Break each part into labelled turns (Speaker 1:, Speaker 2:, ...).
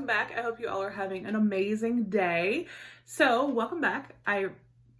Speaker 1: back. I hope you all are having an amazing day. So welcome back. I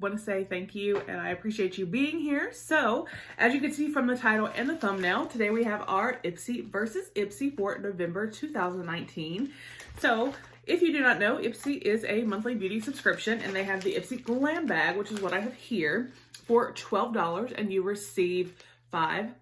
Speaker 1: want to say thank you and I appreciate you being here. So as you can see from the title and the thumbnail, today we have our Ipsy versus Ipsy for November 2019. So if you do not know, Ipsy is a monthly beauty subscription and they have the Ipsy Glam Bag, which is what I have here, for $12, and you receive 5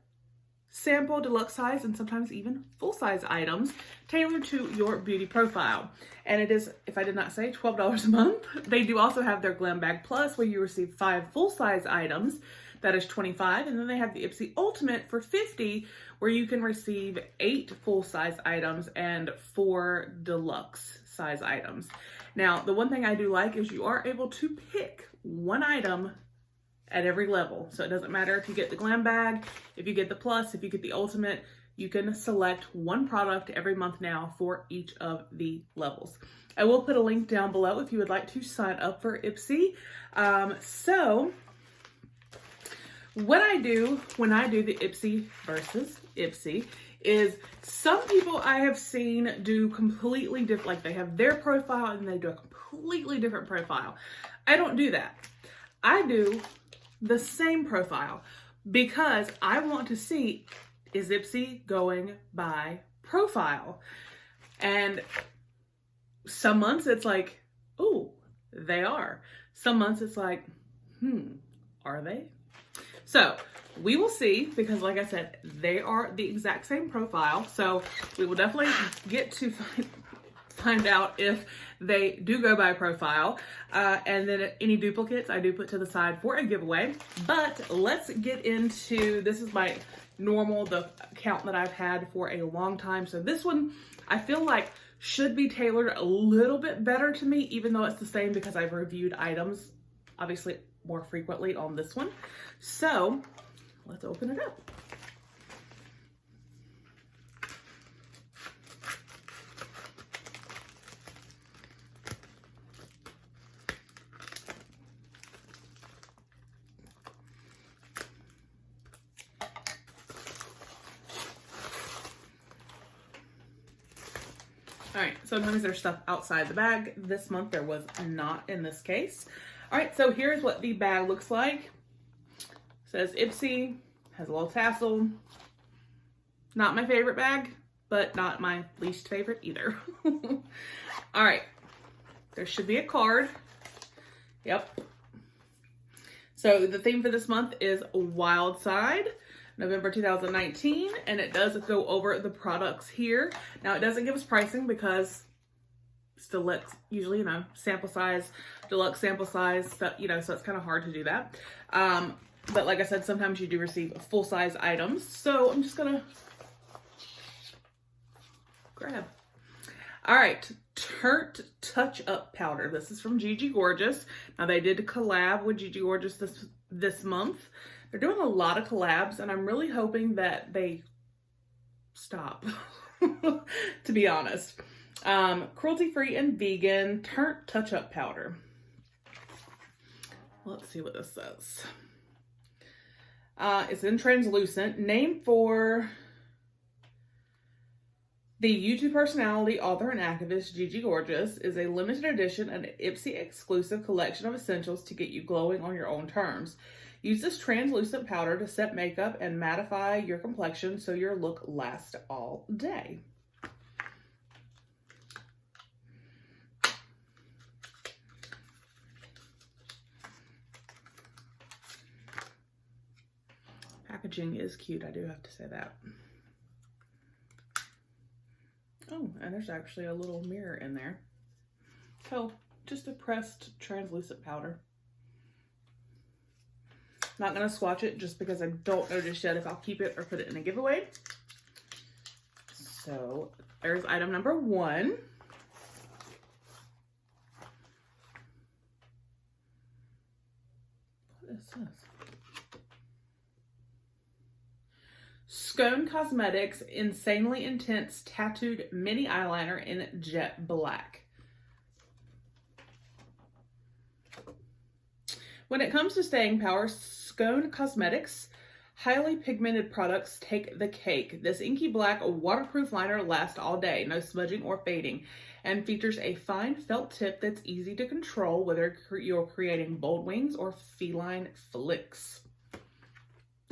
Speaker 1: sample, deluxe size, and sometimes even full size items tailored to your beauty profile. And it is, if I did not say, $12 a month. They do also have their Glam Bag Plus where you receive 5 full size items. That is $25. And then they have the Ipsy Ultimate for $50 where you can receive 8 full size items and 4 deluxe size items. Now, the one thing I do like is you are able to pick one item at every level. So it doesn't matter if you get the Glam Bag, if you get the Plus, if you get the Ultimate, you can select one product every month now for each of the levels. I will put a link down below if you would like to sign up for Ipsy. So what I do when I do the Ipsy versus Ipsy is some people I have seen do completely different, like they have their profile and they do a completely different profile. I don't do that. I do the same profile because I want to see, is Ipsy going by profile? And some months it's like, oh, they are. Some months it's like, are they? So we will see, because like I said, they are the exact same profile. So we will definitely get to find out if they do go by profile, and then any duplicates I do put to the side for a giveaway. But let's get into, this is my normal, the account that I've had for a long time. So this one I feel like should be tailored a little bit better to me, even though it's the same, because I've reviewed items obviously more frequently on this one. So let's open it up. All right, sometimes there's stuff outside the bag. This month there was not in this case. All right, so here's what the bag looks like. It says Ipsy, has a little tassel. Not my favorite bag, but not my least favorite either. All right, there should be a card. Yep. So the theme for this month is Wild Side, November 2019, and it does go over the products here. Now it doesn't give us pricing because still let's usually, you know, sample size, deluxe sample size, so, you know, so it's kind of hard to do that. But like I said, sometimes you do receive full size items. So I'm just gonna grab. All right, Turnt Touch Up Powder. This is from Gigi Gorgeous. Now they did a collab with Gigi Gorgeous this month. They're doing a lot of collabs, and I'm really hoping that they stop, to be honest. Cruelty-free and vegan Turnt Touch Up Powder. Let's see what this says. It's in translucent. Named for the YouTube personality, author, and activist Gigi Gorgeous, is a limited edition and Ipsy exclusive collection of essentials to get you glowing on your own terms. Use this translucent powder to set makeup and mattify your complexion so your look lasts all day. Packaging is cute, I do have to say that. Oh, and there's actually a little mirror in there. So, just a pressed translucent powder. Not gonna swatch it just because I don't know just yet if I'll keep it or put it in a giveaway. So, there's item number 1. What is this? Scone Cosmetics Insanely Intense Tattooed Mini Eyeliner in Jet Black. When it comes to staying power, Scone Cosmetics Highly pigmented products take the cake. This inky black waterproof liner lasts all day, no smudging or fading, and features a fine felt tip that's easy to control whether you're creating bold wings or feline flicks.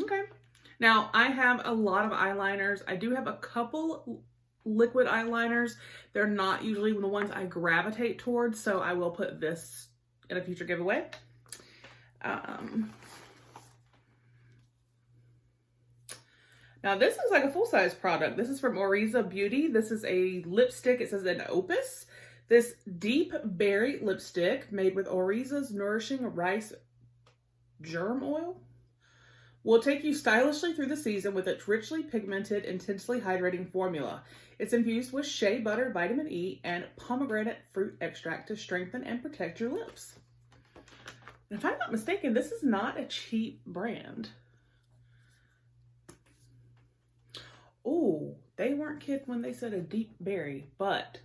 Speaker 1: Okay. Now, I have a lot of eyeliners. I do have a couple liquid eyeliners. They're not usually the ones I gravitate towards, so I will put this in a future giveaway. Now this is like a full-size product. This is from Oriza Beauty. This is a lipstick. It says an Opus. This deep berry lipstick made with Oriza's nourishing rice germ oil will take you stylishly through the season with its richly pigmented, intensely hydrating formula. It's infused with shea butter, vitamin E, and pomegranate fruit extract to strengthen and protect your lips. And if I'm not mistaken, this is not a cheap brand. Oh, they weren't kidding when they said a deep berry, but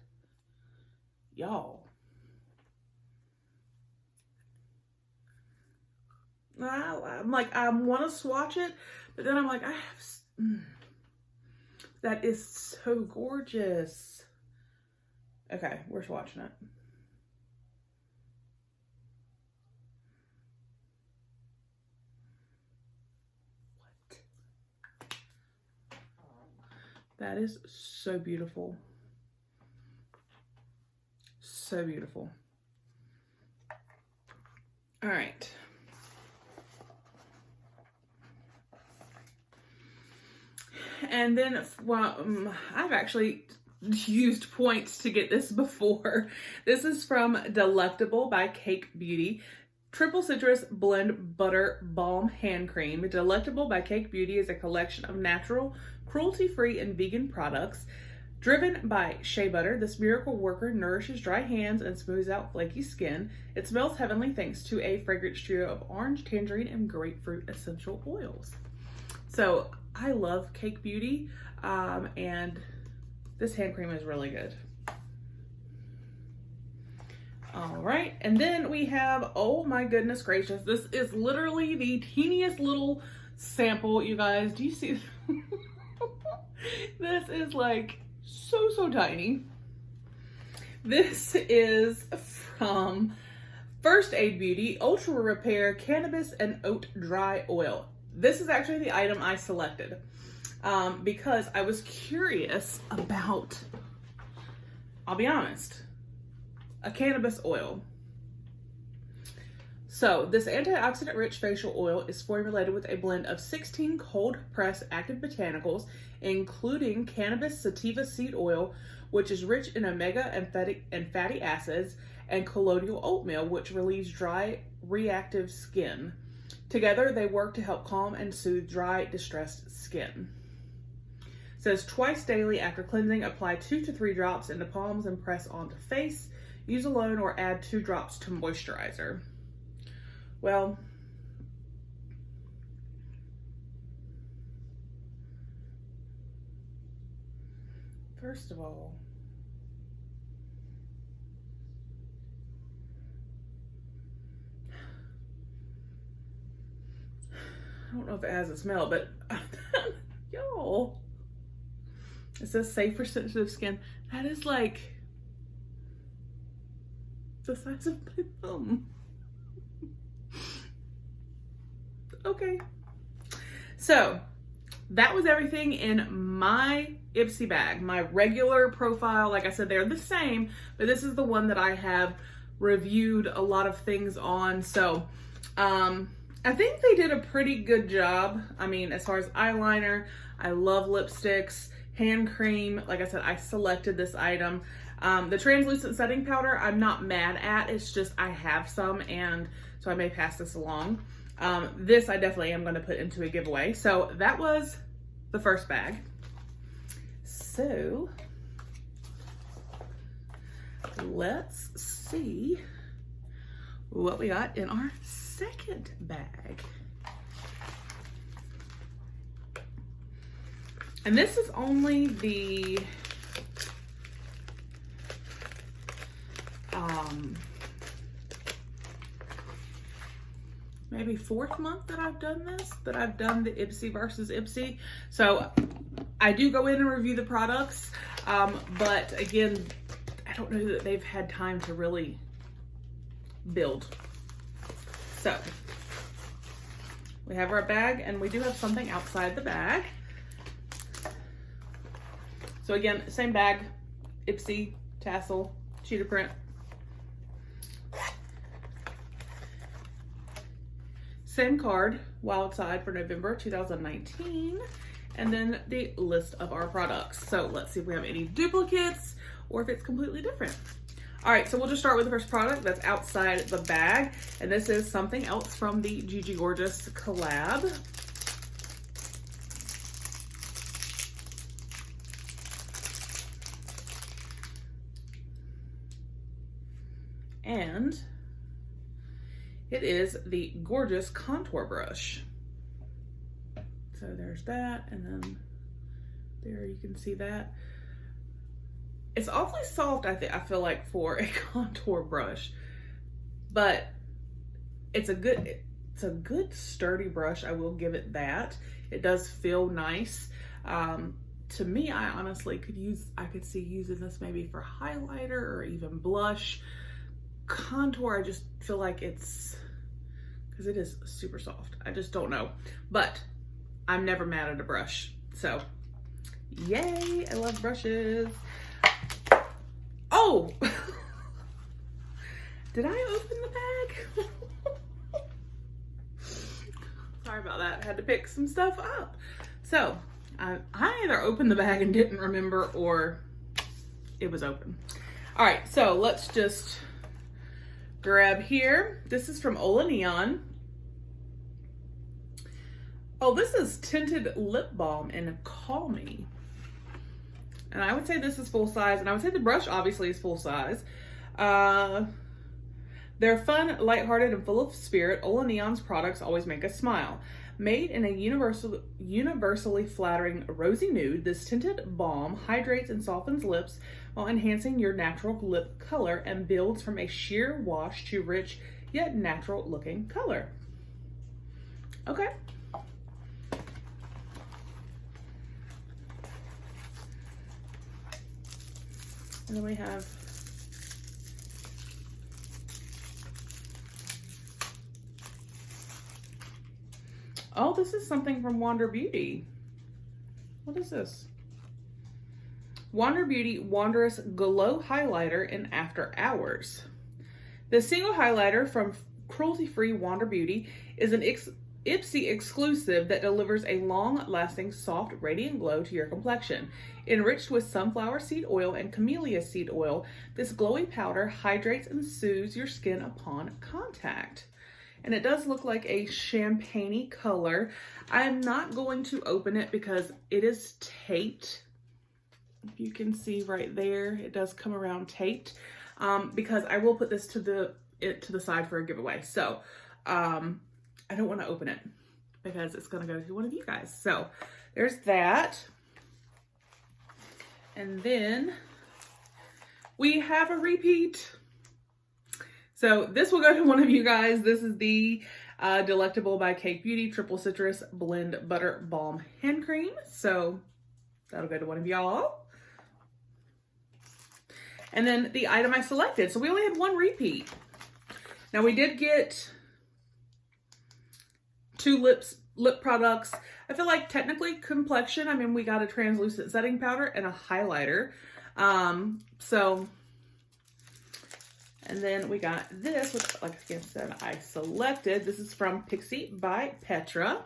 Speaker 1: y'all, I'm like, I want to swatch it, but then I'm like, that is so gorgeous. Okay, we're swatching it. That is so beautiful. So beautiful. All right. And then, well, I've actually used points to get this before. This is from Delectable by Cake Beauty. Triple Citrus Blend Butter Balm Hand Cream. Delectable by Cake Beauty is a collection of natural, cruelty-free, and vegan products. Driven by shea butter, this miracle worker nourishes dry hands and smooths out flaky skin. It smells heavenly thanks to a fragrance trio of orange, tangerine, and grapefruit essential oils. So I love Cake Beauty, and this hand cream is really good. All right, and then we have, oh my goodness gracious, this is literally the teeniest little sample, you guys. Do you see? This is like so tiny. This is from First Aid Beauty Ultra Repair Cannabis and Oat Dry Oil. This is actually the item I selected because I was curious about, I'll be honest, a cannabis oil. So this antioxidant rich facial oil is formulated with a blend of 16 cold pressed active botanicals, including cannabis sativa seed oil, which is rich in omega and fatty acids, and colloidal oatmeal, which relieves dry, reactive skin. Together, they work to help calm and soothe dry, distressed skin. It says twice daily after cleansing, apply 2 to 3 drops into palms and press onto face. Use alone or add 2 drops to moisturizer. Well, first of all, I don't know if it has a smell, but y'all, it says safe for sensitive skin. That is like the size of my thumb. Okay, so that was everything in my Ipsy bag. My regular profile, like I said, they're the same, but this is the one that I have reviewed a lot of things on. So I think they did a pretty good job. I mean, as far as eyeliner, I love lipsticks, hand cream. Like I said, I selected this item. The translucent setting powder, I'm not mad at. It's just I have some, and so I may pass this along. This I definitely am going to put into a giveaway. So that was the first bag. So let's see what we got in our second bag. And this is only the maybe 4th month that I've done this, that I've done the Ipsy versus Ipsy. So I do go in and review the products, but again, I don't know that they've had time to really build. So we have our bag, and we do have something outside the bag. So again, same bag, Ipsy, tassel, cheetah print. Same card, Wild Side for November 2019. And then the list of our products. So let's see if we have any duplicates or if it's completely different. All right, so we'll just start with the first product that's outside the bag. And this is something else from the Gigi Gorgeous collab. And it is the Gorgeous Contour Brush. So there's that, and then there you can see that. It's awfully soft, I feel like, for a contour brush, but it's a good sturdy brush. I will give it that. It does feel nice. To me, I honestly could see using this maybe for highlighter or even blush. Contour, I just feel like because it is super soft. I just don't know, but I'm never mad at a brush. So yay, I love brushes. Oh, did I open the bag? Sorry about that. I had to pick some stuff up. So I either opened the bag and didn't remember, or it was open. All right, so let's just grab here. This is from Ola Neon. Oh, this is Tinted Lip Balm in Call Me. And I would say this is full size, and I would say the brush obviously is full size. They're fun, lighthearted, and full of spirit. Ola Neon's products always make us smile. Made in a universally flattering rosy nude, this tinted balm hydrates and softens lips while enhancing your natural lip color and builds from a sheer wash to rich yet natural looking color. Okay. And then we have oh, this is something from Wander Beauty. What is this? Wander Beauty Wondrous Glow Highlighter in After Hours. The single highlighter from cruelty-free Wander Beauty is an Ipsy exclusive that delivers a long-lasting, soft, radiant glow to your complexion. Enriched with sunflower seed oil and camellia seed oil, this glowy powder hydrates and soothes your skin upon contact. And it does look like a champagne-y color. I'm not going to open it because it is taped. You can see right there, it does come around taped. Because I will put this to the side for a giveaway. So I don't want to open it because it's going to go to one of you guys. So there's that. And then we have a repeat. So this will go to one of you guys. This is the Delectable by Cake Beauty Triple Citrus Blend Butter Balm Hand Cream. So that'll go to one of y'all. And then the item I selected. So we only had one repeat. Now we did get 2 lip products. I feel like technically complexion. I mean, we got a translucent setting powder and a highlighter. And then we got this, which, like I said, I selected. This is from Ipsy by Petra.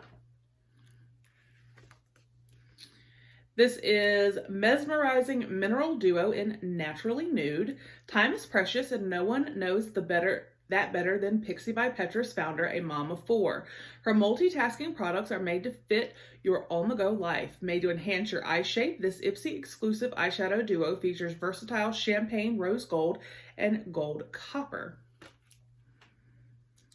Speaker 1: This is Mesmerizing Mineral Duo in Naturally Nude. Time is precious, and no one knows that better than Ipsy by Petra's founder, a mom of 4. Her multitasking products are made to fit your on-the-go life. Made to enhance your eye shape, this Ipsy exclusive eyeshadow duo features versatile champagne rose gold and gold copper.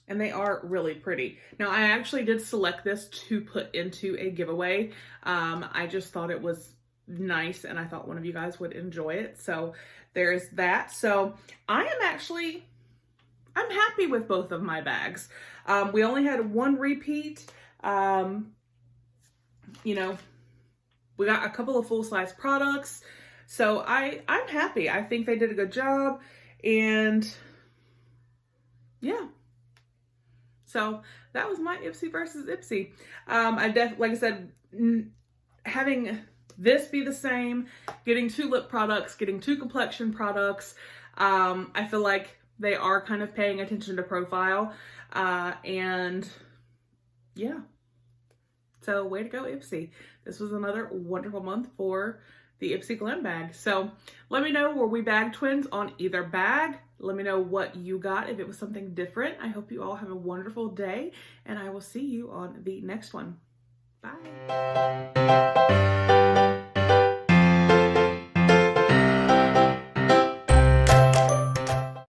Speaker 1: And they are really pretty. Now, I actually did select this to put into a giveaway. I just thought it was nice, and I thought one of you guys would enjoy it. So there's that. So I am actually I'm happy with both of my bags. We only had one repeat. You know, we got a couple of full-size products. So I'm happy. I think they did a good job. And yeah. So that was my Ipsy versus Ipsy. Like I said, having this be the same, getting 2 lip products, getting 2 complexion products, I feel like they are kind of paying attention to profile. And yeah. So way to go, Ipsy. This was another wonderful month for the Ipsy Glam bag. So let me know, were we bag twins on either bag? Let me know what you got, if it was something different. I hope you all have a wonderful day, and I will see you on the next one. Bye.